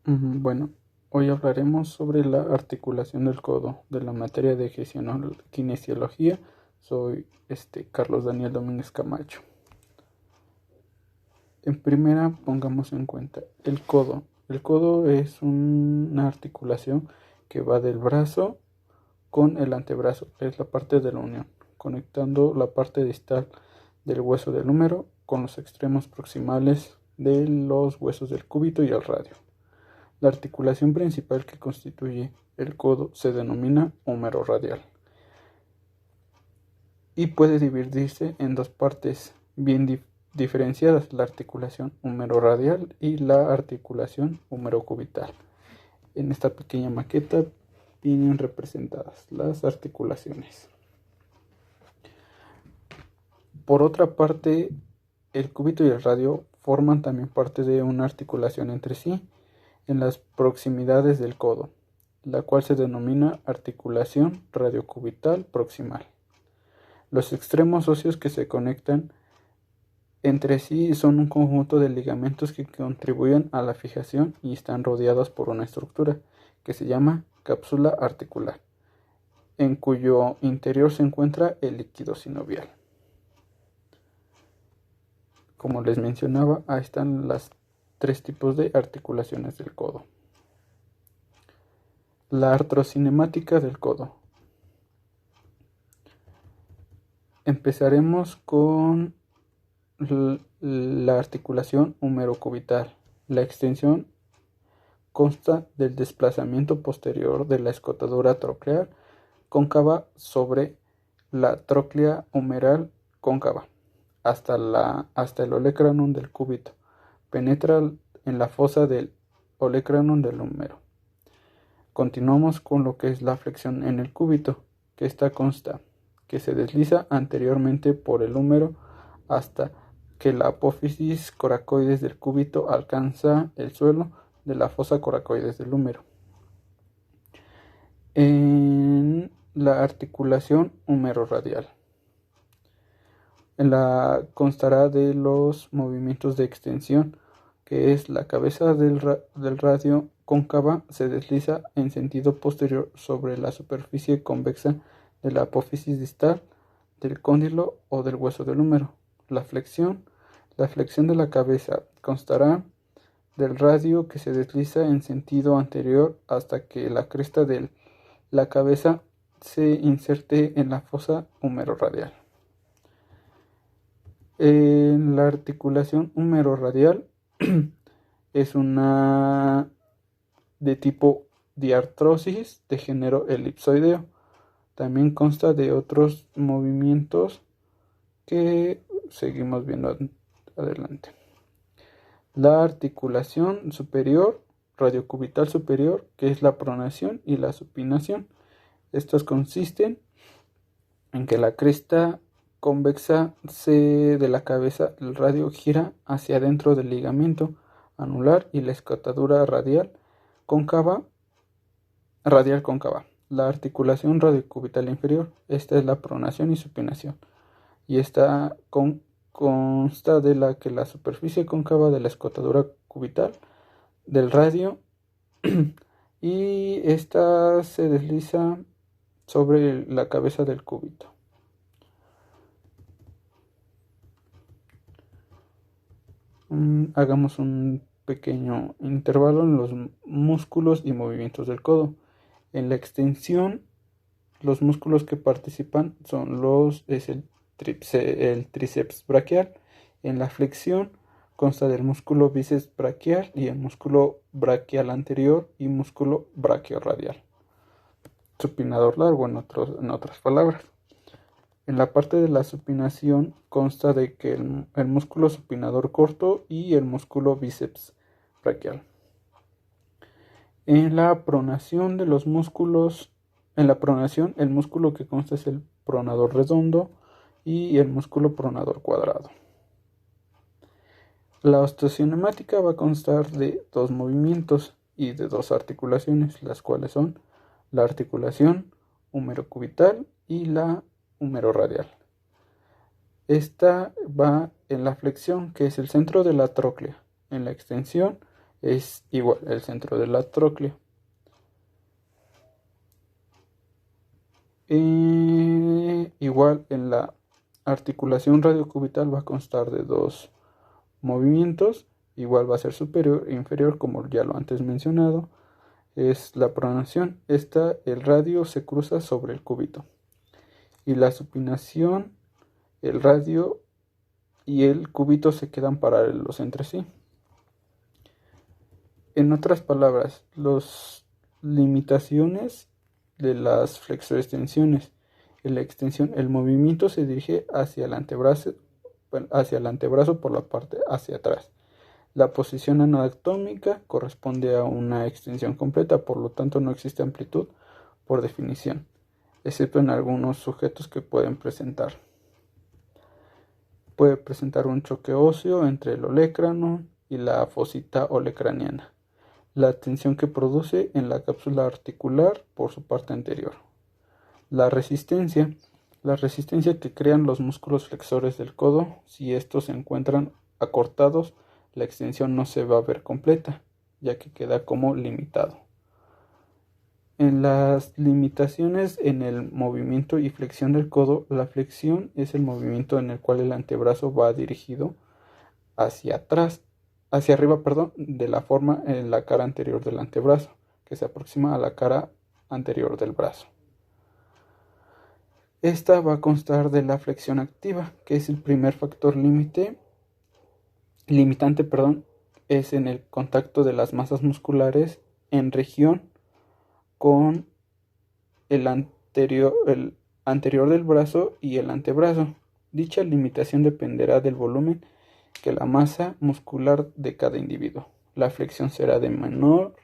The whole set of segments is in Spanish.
Bueno, hoy hablaremos sobre la articulación del codo de la materia de kinesiología. Soy Carlos Daniel Domínguez Camacho. En primera, pongamos en cuenta el codo. El codo es una articulación que va del brazo con el antebrazo, es la parte de la unión, conectando la parte distal del hueso del húmero con los extremos proximales de los huesos del cúbito y el radio. La articulación principal que constituye el codo se denomina húmero radial y puede dividirse en dos partes bien diferenciadas: la articulación húmero radial y la articulación húmero cubital. En esta pequeña maqueta vienen representadas las articulaciones. Por otra parte, el cúbito y el radio forman también parte de una articulación entre sí en las proximidades del codo, la cual se denomina articulación radiocubital proximal. Los extremos óseos que se conectan entre sí son un conjunto de ligamentos que contribuyen a la fijación y están rodeados por una estructura que se llama cápsula articular, en cuyo interior se encuentra el líquido sinovial. Como les mencionaba, ahí están los tres tipos de articulaciones del codo. La artrocinemática del codo. Empezaremos con la articulación húmero-cubital. La extensión consta del desplazamiento posterior de la escotadura troclear cóncava sobre la tróclea humeral cóncava hasta el olecranon del cúbito. Penetra en la fosa del olecranon del húmero. Continuamos con lo que es la flexión en el cúbito, que esta consta que se desliza anteriormente por el húmero hasta que la apófisis coracoides del cúbito alcanza el suelo de la fosa coracoides del húmero. En la articulación húmero-radial, constará de los movimientos de extensión, que es la cabeza del radio cóncava se desliza en sentido posterior sobre la superficie convexa de la apófisis distal del cóndilo o del hueso del húmero. La flexión de la cabeza constará del radio que se desliza en sentido anterior hasta que la cresta de la cabeza se inserte en la fosa húmero-radial. En la articulación húmero-radial es una de tipo diartrosis de género elipsoideo. También consta de otros movimientos que seguimos viendo adelante. La articulación superior, radiocubital superior, que es la pronación y la supinación. Estos consisten en que la cresta convexa de la cabeza del radio gira hacia adentro del ligamento anular y la escotadura radial cóncava. La articulación radiocubital inferior, esta es la pronación y supinación, y esta consta de la superficie cóncava de la escotadura cubital del radio y esta se desliza sobre la cabeza del cúbito. Hagamos un pequeño intervalo en los músculos y movimientos del codo. En la extensión, los músculos que participan son el tríceps braquial. En la flexión consta del músculo bíceps braquial y el músculo braquial anterior y músculo braquiorradial. Supinador largo, en otras palabras. En la parte de la supinación consta de que el músculo supinador corto y el músculo bíceps braquial. En la pronación el músculo que consta es el pronador redondo y el músculo pronador cuadrado. La osteocinemática va a constar de dos movimientos y de dos articulaciones, las cuales son la articulación húmero-cubital y la húmero-radial. Esta va en la flexión, que es el centro de la tróclea, en la extensión, es igual el centro de la tróclea. Igual en la articulación radiocubital va a constar de dos movimientos, igual va a ser superior e inferior como ya lo antes mencionado, es la pronación. El radio se cruza sobre el cúbito, y la supinación, el radio y el cúbito se quedan paralelos entre sí. En otras palabras, las limitaciones de las flexoextensiones. En la extensión, el movimiento se dirige hacia el antebrazo por la parte hacia atrás. La posición anatómica corresponde a una extensión completa, por lo tanto no existe amplitud por definición, excepto en algunos sujetos que pueden presentar. Puede presentar un choque óseo entre el olecrano y la fosita olecraniana. La tensión que produce en la cápsula articular por su parte anterior. La resistencia que crean los músculos flexores del codo. Si estos se encuentran acortados, la extensión no se va a ver completa, ya que queda como limitado. En las limitaciones en el movimiento y flexión del codo, la flexión es el movimiento en el cual el antebrazo va dirigido hacia arriba, de la forma en la cara anterior del antebrazo, que se aproxima a la cara anterior del brazo. Esta va a constar de la flexión activa, que es el primer factor limitante, es en el contacto de las masas musculares en región con el anterior del brazo y el antebrazo. Dicha limitación dependerá del volumen que la masa muscular de cada individuo. La flexión será de menor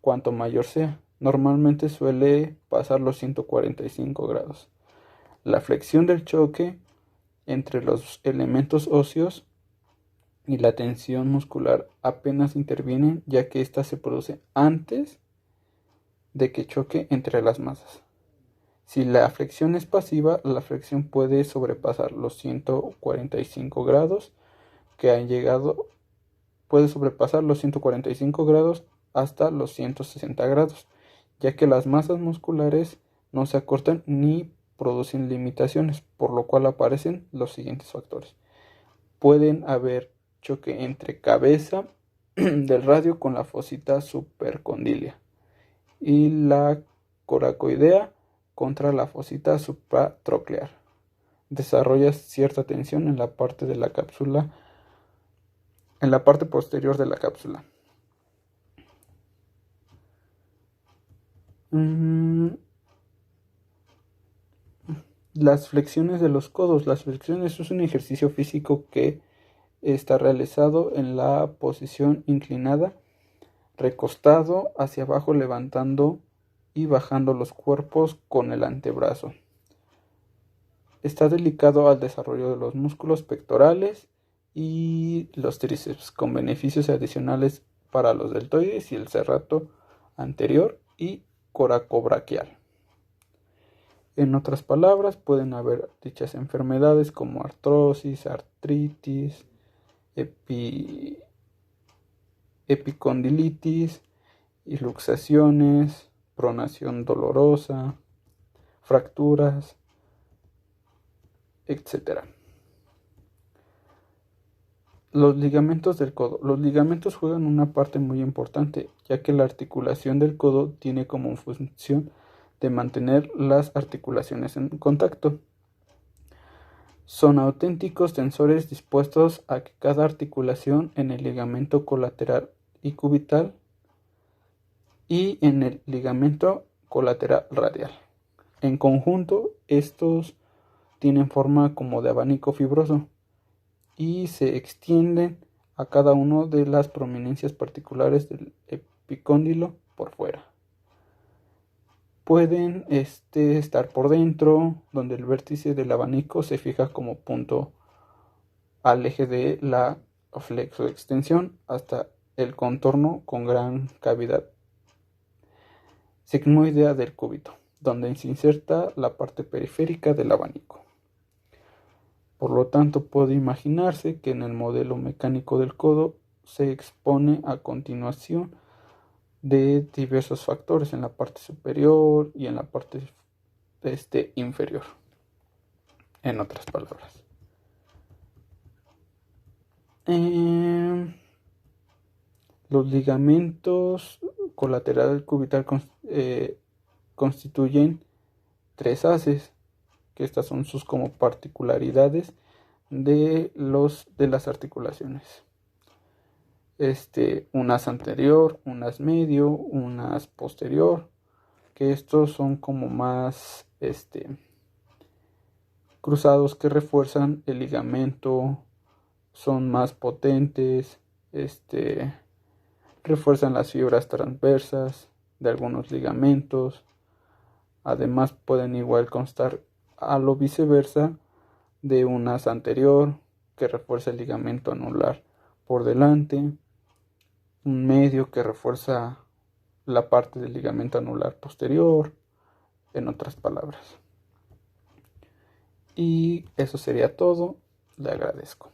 cuanto mayor sea. Normalmente suele pasar los 145 grados. La flexión del choque entre los elementos óseos y la tensión muscular apenas intervienen, ya que ésta se produce antes de que choque entre las masas. Si la flexión es pasiva, la flexión puede sobrepasar los 145 grados puede sobrepasar los 145 grados hasta los 160 grados, ya que las masas musculares no se acortan ni producen limitaciones, por lo cual aparecen los siguientes factores. Pueden haber choque entre cabeza del radio con la fosita supercondilia y la coracoidea contra la fosita supratroclear. Desarrolla cierta tensión en la parte de la cápsula, en la parte posterior de la cápsula. Las flexiones de los codos. Las flexiones es un ejercicio físico que está realizado en la posición inclinada, recostado hacia abajo, levantando y bajando los cuerpos con el antebrazo. Está dedicado al desarrollo de los músculos pectorales y los tríceps, con beneficios adicionales para los deltoides y el serrato anterior y coracobraquial. En otras palabras, pueden haber dichas enfermedades como artrosis, artritis, epicondilitis, luxaciones, pronación dolorosa, fracturas, etc. Los ligamentos del codo. Los ligamentos juegan una parte muy importante, ya que la articulación del codo tiene como función de mantener las articulaciones en contacto. Son auténticos tensores dispuestos a que cada articulación en el ligamento colateral y cubital y en el ligamento colateral radial. En conjunto, estos tienen forma como de abanico fibroso y se extienden a cada una de las prominencias particulares del epicóndilo por fuera. Pueden estar por dentro, donde el vértice del abanico se fija como punto al eje de la flexoextensión hasta el contorno con gran cavidad sigmoidea del cúbito, donde se inserta la parte periférica del abanico. Por lo tanto, puede imaginarse que en el modelo mecánico del codo se expone a continuación de diversos factores en la parte superior y en la parte inferior, en otras palabras. Los ligamentos colateral cubital constituyen 3 haces, que estas son sus como particularidades de las articulaciones. Un haz anterior, un haz medio, un haz posterior, que estos son como más cruzados, que refuerzan el ligamento, son más potentes, refuerzan las fibras transversas de algunos ligamentos. Además pueden igual constar a lo viceversa de un haz anterior que refuerza el ligamento anular por delante, un medio que refuerza la parte del ligamento anular posterior, en otras palabras. Y eso sería todo. Le agradezco.